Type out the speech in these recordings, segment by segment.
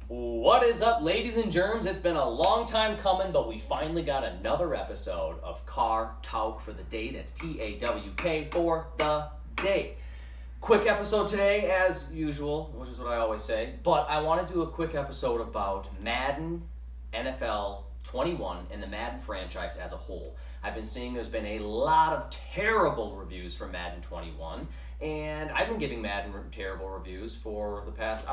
What is up, ladies and germs? It's been a long time coming, but we finally got another episode of TAWK for the day. That's TAWK for the day. Quick episode today, as usual, which is what I always say, but I want to do a quick episode about Madden NFL 21 and the Madden franchise as a whole. I've been seeing there's been a lot of terrible reviews for Madden 21, and I've been giving Madden terrible reviews for the past,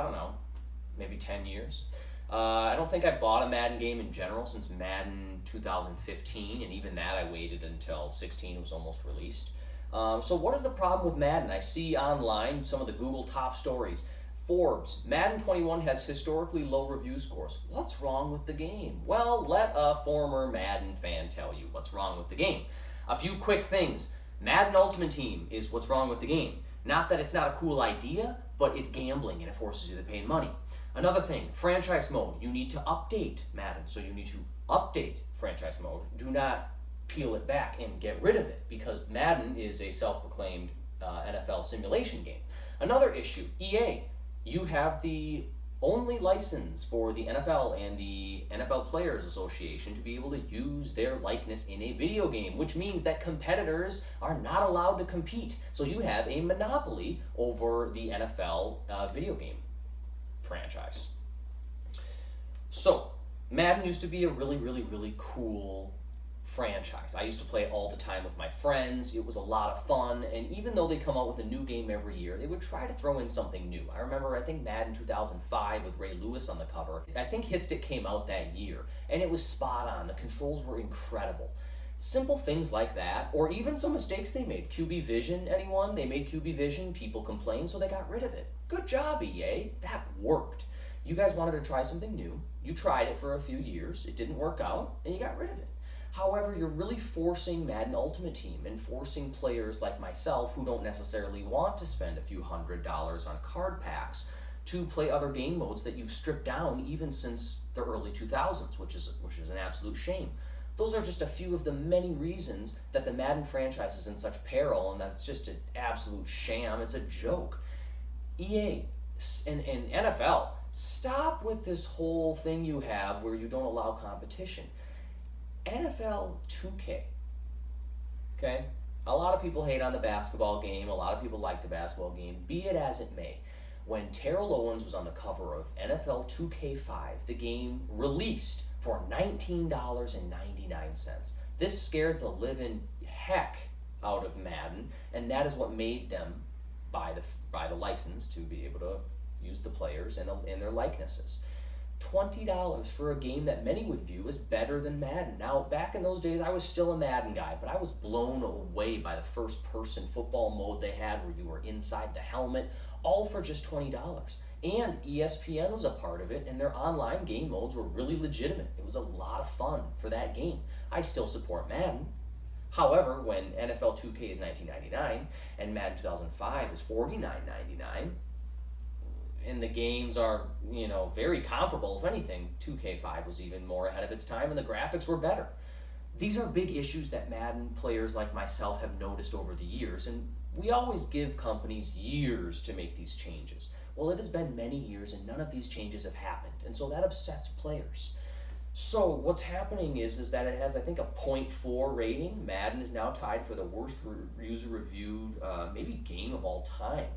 maybe 10 years. I don't think I bought a Madden game in general since Madden 2015, and even that I waited until 16 was almost released. So what is the problem with Madden? I see online some of the Google top stories. Forbes, Madden 21 has historically low review scores. What's wrong with the game? Well, let a former Madden fan tell you what's wrong with the game. A few quick things. Madden Ultimate Team is what's wrong with the game. Not that it's not a cool idea, but it's gambling and it forces you to pay money. Another thing, franchise mode. You need to update Madden, so you need to update franchise mode. Do not peel it back and get rid of it, because Madden is a self-proclaimed NFL simulation game. Another issue, EA. You have the only license for the NFL and the NFL Players Association to be able to use their likeness in a video game, which means that competitors are not allowed to compete. So you have a monopoly over the NFL video game franchise. So, Madden used to be a really cool franchise. I used to play it all the time with my friends. It was a lot of fun, and even though they come out with a new game every year, they would try to throw in something new. I think Madden 2005 with Ray Lewis on the cover. I think Hitstick came out that year, and it was spot on. The controls were incredible. Simple things like that, or even some mistakes they made. QB Vision, anyone? They made QB Vision, people complained, so they got rid of it. Good job, EA. That worked. You guys wanted to try something new. You tried it for a few years. It didn't work out, and you got rid of it. However, you're really forcing Madden Ultimate Team and forcing players like myself who don't necessarily want to spend a few $100s on card packs to play other game modes that you've stripped down even since the early 2000s, which is an absolute shame. Those are just a few of the many reasons that the Madden franchise is in such peril, and that's just an absolute sham. It's a joke. EA and NFL, stop with this whole thing you have where you don't allow competition. NFL 2K, okay? A lot of people hate on the basketball game. A lot of people like the basketball game. Be it as it may. When Terrell Owens was on the cover of NFL 2K5, the game released for $19.99. This scared the living heck out of Madden, and that is what made them buy the license to be able to use the players and their likenesses. $20 for a game that many would view as better than Madden. Now, back in those days, I was still a Madden guy, but I was blown away by the first-person football mode they had where you were inside the helmet, all for just $20. And ESPN was a part of it, and their online game modes were really legitimate. It was a lot of fun for that game. I still support Madden. However, when NFL 2K is $19.99 and Madden 2005 is $49.99, and the games are, very comparable. If anything, 2K5 was even more ahead of its time, and the graphics were better. These are big issues that Madden players like myself have noticed over the years, and we always give companies years to make these changes. Well, it has been many years, and none of these changes have happened, and so that upsets players. So what's happening is that it has, I think, a 0.4 rating. Madden is now tied for the worst user-reviewed, maybe game of all time.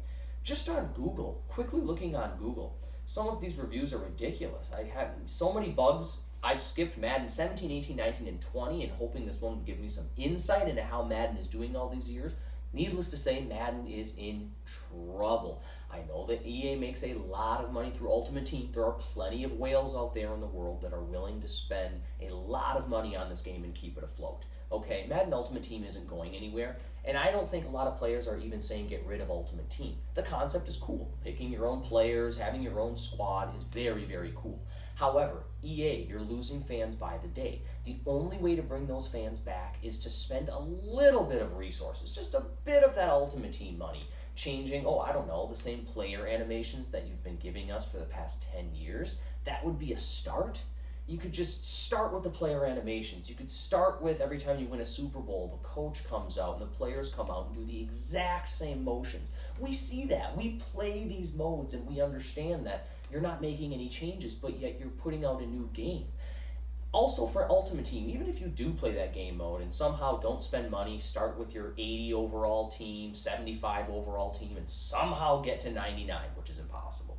Just on Google, quickly looking on Google, some of these reviews are ridiculous. I have so many bugs. I've skipped Madden 17, 18, 19, and 20 and hoping this one would give me some insight into how Madden is doing all these years. Needless to say, Madden is in trouble. I know that EA makes a lot of money through Ultimate Team. There are plenty of whales out there in the world that are willing to spend a lot of money on this game and keep it afloat. Okay, Madden Ultimate Team isn't going anywhere, and I don't think a lot of players are even saying get rid of Ultimate Team. The concept is cool. Picking your own players, having your own squad is very cool. However, EA, you're losing fans by the day. The only way to bring those fans back is to spend a little bit of resources, just a bit of that Ultimate Team money, changing, the same player animations that you've been giving us for the past 10 years. That would be a start. You could just start with the player animations. You could start with every time you win a Super Bowl, the coach comes out and the players come out and do the exact same motions. We see that. We play these modes and we understand that You're not making any changes, but yet you're putting out a new game. Also for Ultimate Team, even if you do play that game mode and somehow don't spend money, start with your 80 overall team, 75 overall team, and somehow get to 99, which is impossible.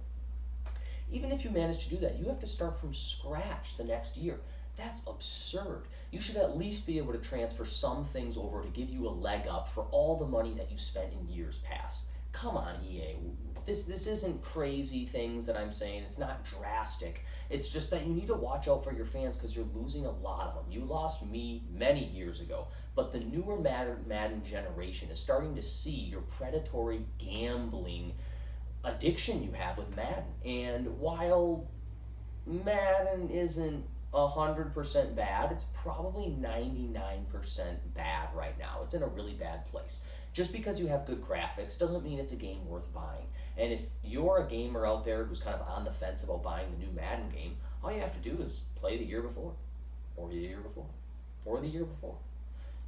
Even if you manage to do that, you have to start from scratch the next year. That's absurd. You should at least be able to transfer some things over to give you a leg up for all the money that you spent in years past. Come on, EA. This isn't crazy things that I'm saying. It's not drastic. It's just that you need to watch out for your fans because you're losing a lot of them. You lost me many years ago, but the newer Madden generation is starting to see your predatory gambling addiction you have with Madden. And while Madden isn't 100% bad, it's probably 99% bad right now. It's in a really bad place. Just because you have good graphics doesn't mean it's a game worth buying. And if you're a gamer out there who's kind of on the fence about buying the new Madden game, all you have to do is play the year before, or the year before, or the year before.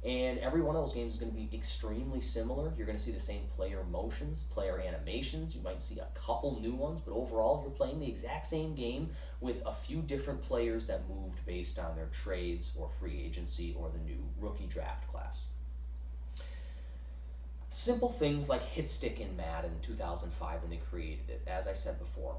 And every one of those games is going to be extremely similar. You're going to see the same player motions, player animations. You might see a couple new ones, but overall you're playing the exact same game with a few different players that moved based on their trades or free agency or the new rookie draft class. Simple things like hit stick in Madden in 2005 when they created it, as I said before,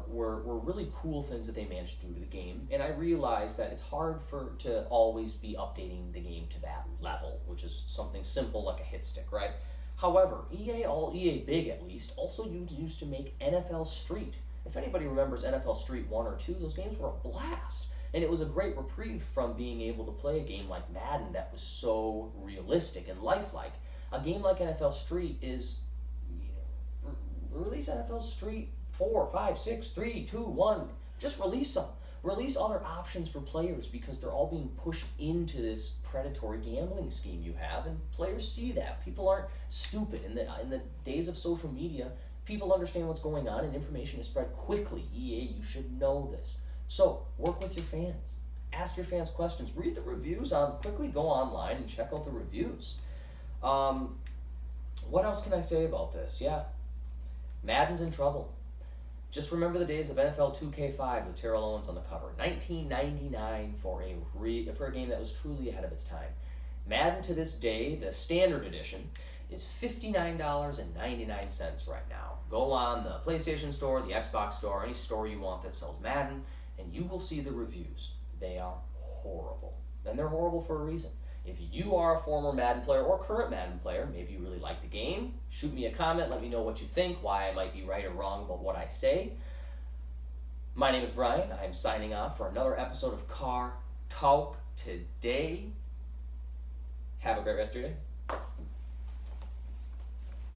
were really cool things that they managed to do to the game. And I realize that it's hard to always be updating the game to that level, which is something simple like a hit stick, right? However, EA Big at least, also used to make NFL Street. If anybody remembers NFL Street 1 or 2, those games were a blast. And it was a great reprieve from being able to play a game like Madden that was so realistic and lifelike. A game like NFL Street is, release NFL Street 4, 5, 6, 3, 2, 1. Just release them. Release other options for players because they're all being pushed into this predatory gambling scheme you have, and players see that. People aren't stupid. In the days of social media, people understand what's going on and information is spread quickly. EA, you should know this. So work with your fans. Ask your fans questions. Read the reviews quickly go online and check out the reviews. What else can I say about this? Yeah, Madden's in trouble. Just remember the days of NFL 2K5 with Terrell Owens on the cover. $19.99 for a game that was truly ahead of its time. Madden to this day, the standard edition, is $59.99 right now. Go on the PlayStation Store, the Xbox Store, any store you want that sells Madden, and you will see the reviews. They are horrible. And they're horrible for a reason. If you are a former Madden player or current Madden player, maybe you really like the game, shoot me a comment, let me know what you think, why I might be right or wrong about what I say. My name is Brian. I'm signing off for another episode of TAWK today. Have a great rest of your day.